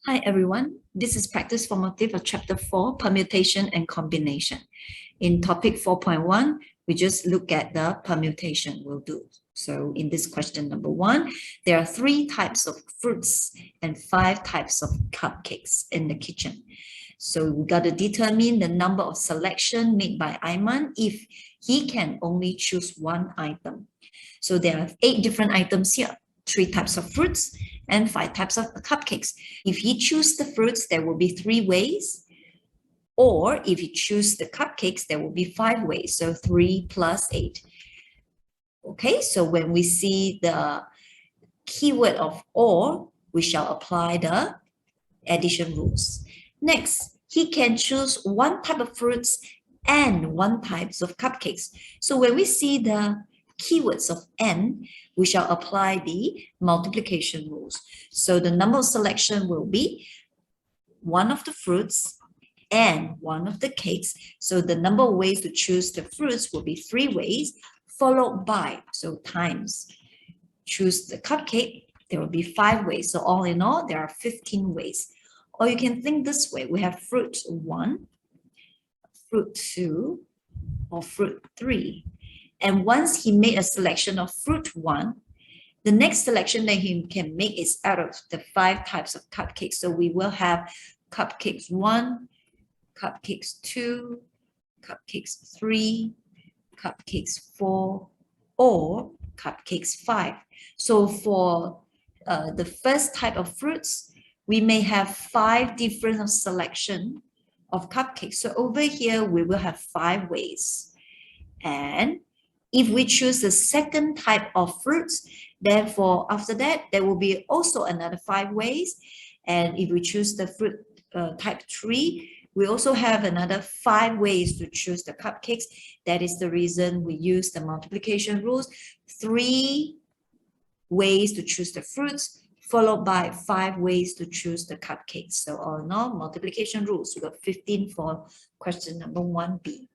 Hi everyone, this is Practice Formative of Chapter 4, Permutation and Combination. In topic 4.1, we just look at the permutation we'll do. So in this question number 1, there are 3 types of fruits and 5 types of cupcakes in the kitchen. So we got to determine the number of selection made by Ayman if he can only choose one item. So there are 8 different items here, 3 types of fruits and 5 types of cupcakes. If he chooses the fruits, there will be 3 ways. Or if he chooses the cupcakes, there will be 5 ways. So 3 plus 8. Okay, so when we see the keyword of or, we shall apply the addition rules. Next, he can choose one type of fruits and 1 type of cupcakes. So when we see the keywords of and, we shall apply the multiplication rules. So the number of selection will be 1 of the fruits and 1 of the cakes. So the number of ways to choose the fruits will be 3 ways, followed by, so times, choose the cupcake, there will be 5 ways. So all in all, there are 15 ways. Or you can think this way, we have fruit 1, fruit 2, or fruit 3. And once he made a selection of fruit 1, the next selection that he can make is out of the 5 types of cupcakes. So we will have cupcakes 1, cupcakes 2, cupcakes 3, cupcakes 4, or cupcakes 5. So for the first type of fruits, we may have 5 different selection of cupcakes. So over here, we will have 5 ways. And if we choose the second type of fruits, therefore, after that, there will be also another 5 ways. And if we choose the fruit type 3, we also have another 5 ways to choose the cupcakes. That is the reason we use the multiplication rules. 3 ways to choose the fruits, followed by 5 ways to choose the cupcakes. So all in all, multiplication rules. We got 15 for question number 1B.